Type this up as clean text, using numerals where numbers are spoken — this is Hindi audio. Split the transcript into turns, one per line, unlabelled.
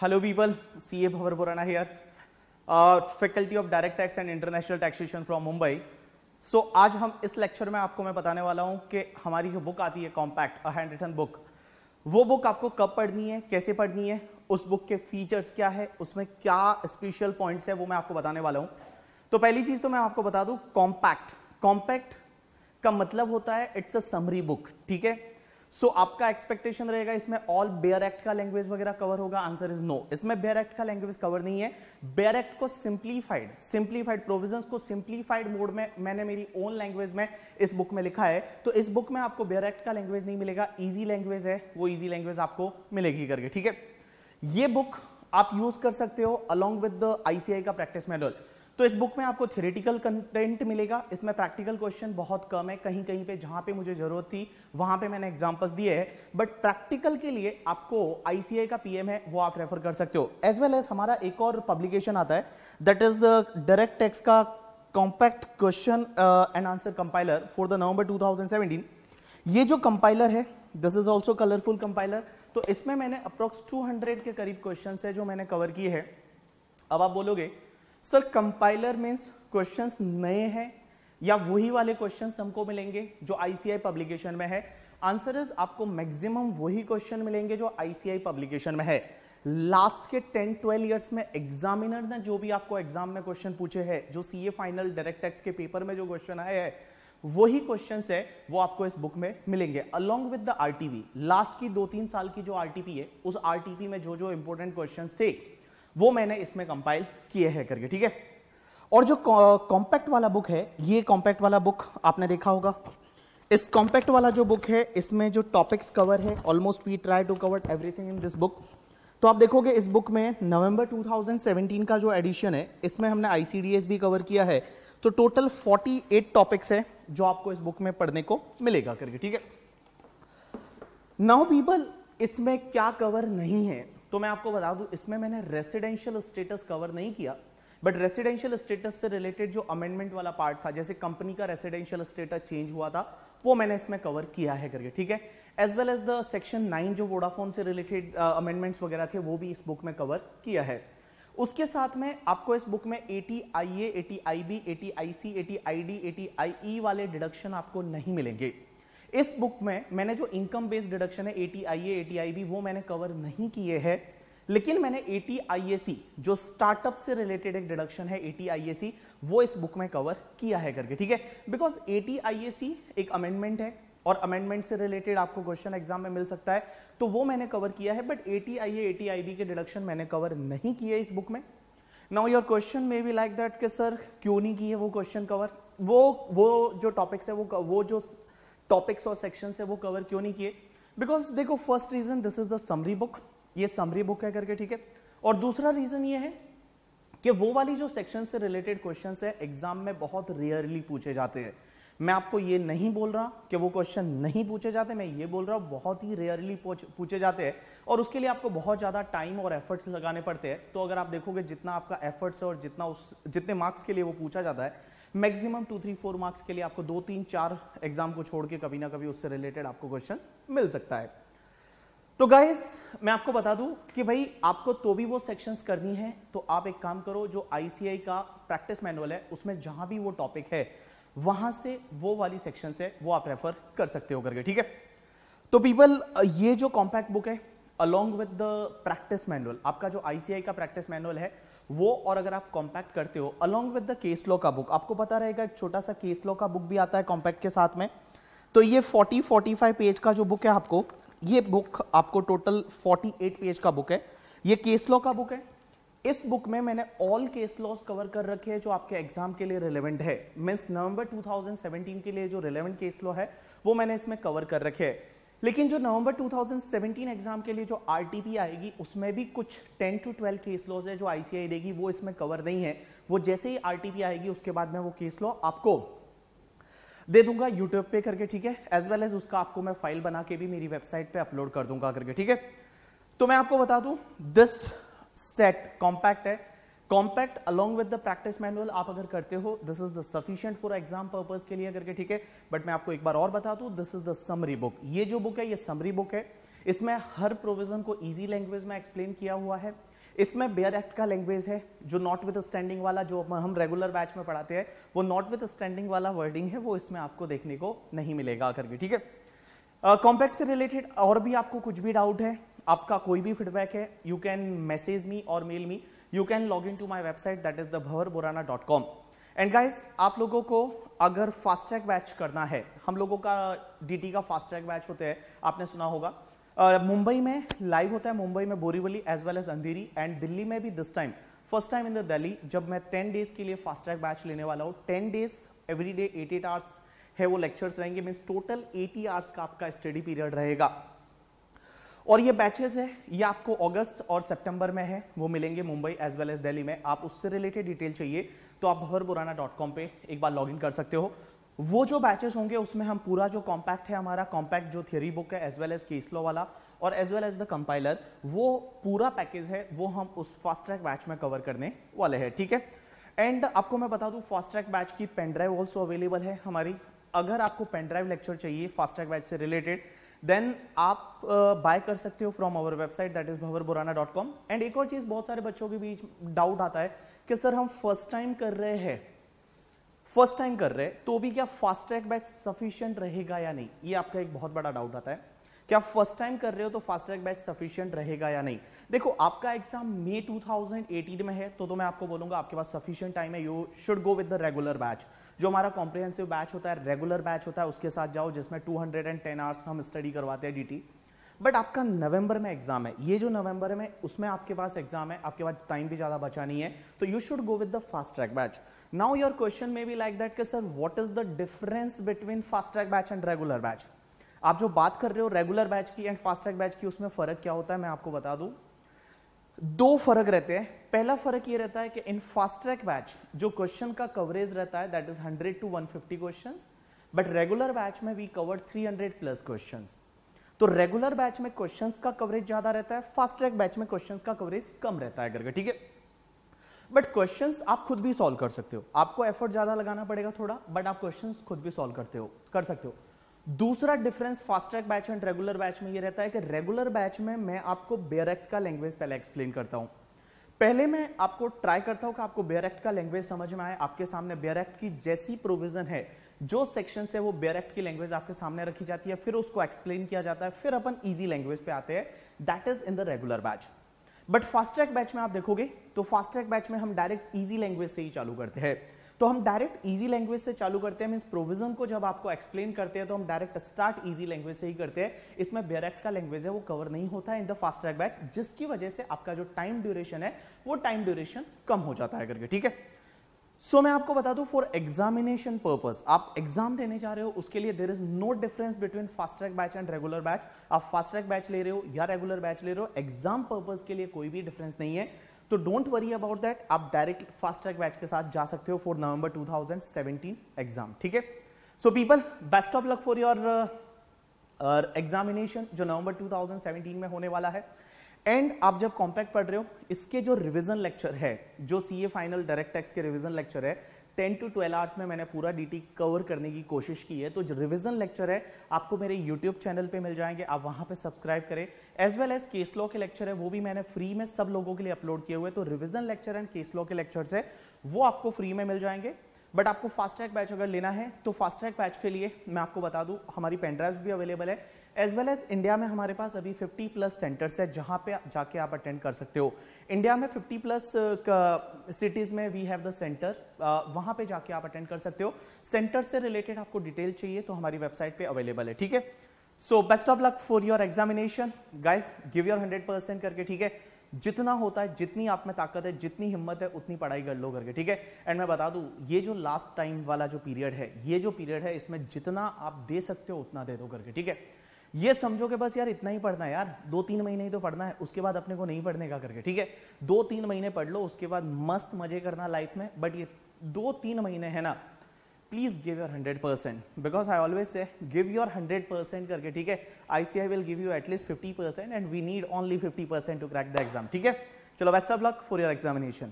Hello people, CA Bhavar Borana here, Faculty of Direct Tax and International Taxation from Mumbai. So आज हम इस लेक्चर में आपको मैं बताने वाला हूं कि हमारी जो बुक आती है compact, a handwritten book, वो बुक आपको कब पढ़नी है, कैसे पढ़नी है, उस बुक के फीचर्स क्या है, उसमें क्या स्पेशल पॉइंट्स है, वो मैं आपको बताने वाला हूं। तो पहली चीज तो मैं आपको बता दूं, कॉम्पैक्ट का मतलब होता है इट्स अ समरी बुक, ठीक है। सो आपका एक्सपेक्टेशन रहेगा इसमें ऑल बेयर एक्ट का लैंग्वेज वगैरह कवर होगा। आंसर इज नो, इसमें बेयर एक्ट का लैंग्वेज कवर नहीं है। बेयर एक्ट को सिंप्लीफाइड प्रोविजंस को सिंप्लीफाइड मोड में मैंने मेरी ओन लैंग्वेज में इस बुक में लिखा है। तो इस बुक में आपको बेयर एक्ट का लैंग्वेज नहीं मिलेगा, इजी लैंग्वेज है, वो इजी लैंग्वेज आपको मिलेगी करके, ठीक है। ये बुक आप यूज कर सकते हो अलॉन्ग विद द आईसीआई का प्रैक्टिस मैनुअल। तो इस बुक में आपको थ्योरेटिकल कंटेंट मिलेगा, इसमें प्रैक्टिकल क्वेश्चन बहुत कम है। कहीं कहीं पे जहां पे मुझे जरूरत थी वहां पे मैंने एग्जांपल्स दिए हैं, बट प्रैक्टिकल के लिए आपको आईसीआई का पीएम है वो आप रेफर कर सकते हो। एज वेल एज हमारा एक और पब्लिकेशन आता है, दैट इज डायरेक्ट टैक्स का compact question and answer compiler for the नवंबर 2017। ये जो कंपाइलर है, this is also colourful compiler. तो इसमें मैंने अप्रोक्स 200 के करीब क्वेश्चन है जो मैंने कवर किए हैं। अब आप बोलोगे सर कंपाइलर मींस क्वेश्चंस नए हैं या वही वाले क्वेश्चंस हमको मिलेंगे जो आईसीआई पब्लिकेशन में है। आंसर इज आपको मैक्सिमम वही क्वेश्चन मिलेंगे जो आईसीआई पब्लिकेशन में है। लास्ट के 10-12 इयर्स में एग्जामिनर ने जो भी आपको एग्जाम में क्वेश्चन पूछे हैं, जो सीए फाइनल डायरेक्ट टैक्स के पेपर में जो क्वेश्चन आए हैं, वही क्वेश्चंस है वो आपको इस बुक में मिलेंगे along with the RTP. Last की 2-3 साल की जो आरटीपी है, उस आरटीपी में जो जो इंपॉर्टेंट क्वेश्चंस थे वो मैंने इसमें कंपाइल किए हैं करके, ठीक है। और जो कॉम्पैक्ट वाला बुक है, ये कॉम्पैक्ट वाला बुक आपने देखा होगा। इस कॉम्पैक्ट वाला जो बुक है, इसमें जो टॉपिक्स कवर है, almost we try to cover everything in this book. तो आप देखोगे इस बुक में नवंबर 2017 का जो एडिशन है, इसमें हमने आईसीडीएस भी कवर किया है। तो टोटल 48 टॉपिक्स है जो आपको इस बुक में पढ़ने को मिलेगा करके, ठीक है। नाउ पीपल, इसमें क्या कवर नहीं है तो मैं आपको बता दूं, इसमें मैंने रेसिडेंशियल स्टेटस कवर नहीं किया, बट रेसिडेंशियल स्टेटस से रिलेटेड जो अमेंडमेंट वाला पार्ट था, जैसे कंपनी का रेसिडेंशियल स्टेटस चेंज हुआ था, वो मैंने इसमें कवर किया है करके, ठीक है। As well as the section 9 जो वोडाफोन से रिलेटेड अमेंडमेंट्स वगैरह थे, वो भी इस बुक में कवर किया है। उसके साथ में आपको इस बुक में 80IA, 80IB, 80IC, 80ID, 80IE वाले डिडक्शन आपको नहीं मिलेंगे। इस बुक में मैंने जो इनकम बेस्ड डिडक्शन है 80IA, 80IB, वो मैंने कवर नहीं किए हैं, लेकिन मैंने 80IAC जो स्टार्टअप से रिलेटेड एक डिडक्शन है 80IAC, वो इस बुक में कवर किया है करके, ठीक है। बिकॉज 80IAC एक अमेंडमेंट है और अमेंडमेंट से रिलेटेड आपको क्वेश्चन एग्जाम में मिल सकता है, तो वो मैंने कवर किया है। बट 80IA, 80IB के डिडक्शन मैंने कवर नहीं किए इस बुक में। Now your question may be like that कि सर क्यों नहीं किए वो क्वेश्चन कवर, वो जो टॉपिक्स है, वो जो टॉपिक्स और सेक्शंस है वो कवर क्यों नहीं किए। बिकॉज देखो, first reason, this is the summary book, ये समरी बुक है करके, ठीक है। और दूसरा रीजन ये है कि वो वाली जो सेक्शन से रिलेटेड क्वेश्चंस है एग्जाम में बहुत रेयरली पूछे जाते हैं। मैं आपको ये नहीं बोल रहा कि वो क्वेश्चन नहीं पूछे जाते, मैं ये बोल रहा हूं बहुत ही रेयरली पूछे जाते हैं, और उसके लिए आपको बहुत ज्यादा टाइम और एफर्ट्स लगाने पड़ते हैं। तो अगर आप देखोगे जितना आपका एफर्ट्स है और जितने मार्क्स के लिए वो पूछा जाता है, मैक्सिमम 2-3-4 मार्क्स के लिए आपको 2-3-4 एग्जाम को छोड़ के कभी ना कभी उससे रिलेटेड आपको क्वेश्चन मिल सकता है। तो गाइस, मैं आपको बता दूं कि भाई आपको तो भी वो सेक्शंस करनी है, तो आप एक काम करो, जो आईसीआई का प्रैक्टिस मैनुअल है उसमें जहां भी वो टॉपिक है वहां से वो वाली सेक्शंस है वो आप रेफर कर सकते हो करके, ठीक है। तो पीपल, ये जो कॉम्पैक्ट बुक है along with the practice manual, आपका जो आईसीआई का प्रैक्टिस मैनुअल है वो, और अगर आप कॉम्पैक्ट करते हो along with the case law का बुक, आपको पता रहेगा एक छोटा सा केस लॉ का बुक भी आता है कॉम्पैक्ट के साथ में। तो ये 40-45 पेज का जो बुक है आपको, ये बुक आपको टोटल 48 पेज का बुक है। ये केस लॉ का बुक है। इस बुक में मैंने ऑल केस लॉज कवर कर रखे हैं जो आपके एग्जाम के लिए रिलेवेंट है। मींस नवंबर 2017 के लिए जो रिलेवेंट केस लॉ है वो मैंने इसमें कवर कर रखे हैं। लेकिन जो नवंबर 2017 एग्जाम के लिए जो आरटीपी आएगी, उसमें भी कुछ 10-12 केस लॉज है जो आईसीआई देगी, वो इसमें कवर नहीं है। वो जैसे ही आरटीपी आएगी उसके बाद में वो केस लॉ आपको दे दूंगा यूट्यूब पे करके, ठीक है। एज वेल एज उसका आपको मैं फाइल बना के भी मेरी वेबसाइट पे अपलोड कर दूंगा करके, ठीक है। तो मैं आपको बता दूं, दिस सेट कॉम्पैक्ट है। Compact along with the practice manual आप अगर करते हो, this is the sufficient for exam purpose के लिए करके, ठीक है। बट मैं आपको एक बार और बता दूं, this is the summary book. ये जो बुक है ये समरी बुक है। इसमें हर प्रोविजन को इजी लैंग्वेज में एक्सप्लेन किया हुआ है। इसमें बेयर एक्ट का लैंग्वेज है, जो नॉट विद स्टैंडिंग वाला जो हम रेगुलर बैच में पढ़ाते हैं वो नॉट विद स्टैंडिंग वाला वर्डिंग है, वो इसमें आपको देखने को नहीं मिलेगा करके, ठीक है। कॉम्पैक्ट से रिलेटेड और भी आपको कुछ भी डाउट है, आपका कोई भी फीडबैक है, यू कैन मैसेज मी और mail me, you can log in to my website that is theBhavarborana.com। And guys, आप लोगों को अगर फास्ट ट्रैक बैच करना है, हम लोगों का डीटी का फास्ट ट्रैक बैच होते हैं, आपने सुना होगा, मुंबई में लाइव होता है, मुंबई में Borivali as well as Andheri, and Delhi में भी this time first time in the Delhi, जब मैं 10 डेज के लिए फास्ट ट्रैक बैच लेने वाला हूँ। 10 डेज एवरी डे 8 आवर्स है वो लेक्चर्स रहेंगे, मीन्स टोटल 80 आवर्स का आपका स्टडी पीरियड रहेगा। और ये बैचेस है, ये आपको अगस्त और सितंबर में है, वो मिलेंगे Mumbai as well as Delhi में। आप उससे रिलेटेड डिटेल चाहिए तो आप BhavarBorana.com पे एक बार लॉगिन कर सकते हो। वो जो बैचेस होंगे उसमें हम पूरा जो कॉम्पैक्ट है, हमारा कॉम्पैक्ट जो थियरी बुक है as well as case law वाला और as well as the compiler, वो पूरा पैकेज है, वो हम उस फास्ट ट्रैक बैच में कवर करने वाले हैं, ठीक है। एंड आपको मैं बता दूं, फास्ट ट्रैक बैच की पेन ड्राइव ऑल्सो अवेलेबल है हमारी। अगर आपको पेन ड्राइव लेक्चर चाहिए फास्ट ट्रैक बैच से रिलेटेड, देन आप बाय कर सकते हो from our website that is BhavarBorana.com। And एक और चीज बहुत सारे बच्चों के बीच डाउट आता है कि सर हम फर्स्ट टाइम कर रहे हैं, तो भी क्या फास्ट ट्रैक बैच सफिशिएंट रहेगा या नहीं, ये आपका एक बहुत बड़ा डाउट आता है। क्या फर्स्ट टाइम कर रहे हो तो फास्ट ट्रैक बैच सफिशिएंट रहेगा या नहीं। देखो, आपका एग्जाम मई 2018 में है, तो मैं आपको बोलूंगा आपके पास सफिशिएंट टाइम है, you should go with the regular batch. जो हमारा कॉम्प्रिहेंसिव बैच होता है, रेगुलर बैच होता है, उसके साथ जाओ, जिसमें 210 आवर्स हम स्टडी करवाते हैं डीटी। बट आपका नवंबर में एग्जाम है, ये जो नवंबर में उसमें आपके पास एग्जाम है, आपके पास टाइम भी ज्यादा बचा नहीं है, तो you should go with the fast track batch. Now your question may be like that कि sir what is the difference between fast track batch and regular batch. आप जो बात कर रहे हो रेगुलर बैच की एंड फास्ट ट्रैक बैच की, उसमें फर्क क्या होता है मैं आपको बता दूं। दो फर्क रहते हैं। पहला फर्क ये रहता है कि इन फास्ट ट्रैक बैच जो क्वेश्चन का कवरेज रहता है that is 100 to 150 questions, but regular batch में वी कवर्ड 300 प्लस क्वेश्चंस। तो रेगुलर बैच में क्वेश्चंस का कवरेज ज्यादा रहता है, फास्ट ट्रैक बैच में क्वेश्चंस का कवरेज कम रहता है करके, ठीक है। बट क्वेश्चंस आप खुद भी सॉल्व कर सकते हो, आपको एफर्ट ज्यादा लगाना पड़ेगा थोड़ा, बट आप क्वेश्चंस खुद भी सॉल्व कर सकते हो। दूसरा difference fast track batch and regular batch में ये रहता है कि रेगुलर बैच में मैं आपको बेयर एक्ट का लैंग्वेज पहले एक्सप्लेन करता हूं। पहले मैं आपको ट्राई करता हूं कि आपको बेयर एक्ट का लैंग्वेज समझ में आए। आपके सामने बेयर एक्ट की जैसी प्रोविजन है, जो सेक्शन है वो बेयर एक्ट की लैंग्वेज आपके सामने रखी जाती है, फिर उसको एक्सप्लेन किया जाता है, फिर अपन इजी लैंग्वेज पे आते हैं, that is in the regular batch. But fast track batch में आप देखोगे तो फास्ट ट्रैक बैच में हम डायरेक्ट इजी लैंग्वेज से ही चालू करते हैं। तो हम डायरेक्ट इजी लैंग्वेज से चालू करते हैं, मींस प्रोविजन को जब आपको एक्सप्लेन करते हैं तो हम डायरेक्ट स्टार्ट इजी लैंग्वेज से ही करते हैं। इसमें बेयर एक्ट का लैंग्वेज है वो कवर नहीं होता है in the fast track batch, जिसकी वजह से आपका जो टाइम ड्यूरेशन है वो टाइम ड्यूरेशन कम हो जाता है करके, ठीक है। सो मैं आपको बता दूं, फॉर एग्जामिनेशन पर्पस, आप एग्जाम देने जा रहे हो, उसके लिए there is no difference between fast track batch and regular batch. आप फास्ट ट्रैक बैच ले रहे हो या रेगुलर बैच ले रहे हो, एग्जाम पर्पस के लिए कोई भी डिफरेंस नहीं है। तो डोंट वरी अबाउट दैट, आप डायरेक्ट फास्ट ट्रैक बैच के साथ जा सकते हो फॉर नवंबर 2017 एग्जाम, ठीक है। So people, best of luck for your examination जो नवंबर 2017 में होने वाला है। एंड आप जब कॉम्पैक्ट पढ़ रहे हो, इसके जो रिवीजन लेक्चर है, जो सीए फाइनल डायरेक्ट टैक्स के रिवीजन लेक्चर है, 10 to 12 आवर्स में मैंने पूरा डीटी कवर करने की कोशिश की है। तो जो रिवीजन लेक्चर है आपको मेरे यूट्यूब चैनल पे मिल जाएंगे, आप वहां पे सब्सक्राइब करें। As well as case law के लेक्चर है, वो भी मैंने फ्री में सब लोगों के लिए अपलोड किए हुए। तो revision lecture and case law के लेक्चर्स है वो आपको फ्री में मिल जाएंगे। बट आपको फास्ट ट्रैक बैच अगर लेना है तो फास्ट ट्रैक बैच के लिए मैं आपको बता दूं, हमारी पेन ड्राइव्स भी अवेलेबल है। एज वेल एज इंडिया में हमारे पास अभी 50 प्लस सेंटर्स है जहां पे जाके आप अटेंड कर सकते हो। इंडिया में 50 प्लस सिटीज में वी हैव द सेंटर, वहां पे जाके आप अटेंड कर सकते हो। सेंटर से रिलेटेड आपको डिटेल चाहिए तो हमारी वेबसाइट पे अवेलेबल है, ठीक है। So best of luck for your examination guys, give your 100% करके, ठीक है। जितना होता है, जितनी आप में ताकत है, जितनी हिम्मत है, उतनी पढ़ाई कर लो करके, ठीक है। एंड मैं बता दूं, ये जो लास्ट टाइम वाला जो पीरियड है, ये जो पीरियड है, इसमें जितना आप दे सकते हो उतना दे दो करके, ठीक है। ये समझो कि बस यार इतना ही पढ़ना है यार, 2-3 महीने ही तो पढ़ना है, उसके बाद अपने को नहीं पढ़ने का करके, ठीक है। 2-3 महीने पढ़ लो, उसके बाद मस्त मजे करना लाइफ में। बट ये 2-3 महीने है ना, please give your 100%, because I always say give your 100% करके, ठीक है। ICAI will give you at least 50% and we need only 50% to crack the exam, ठीक है। चलो, best of luck for your examination.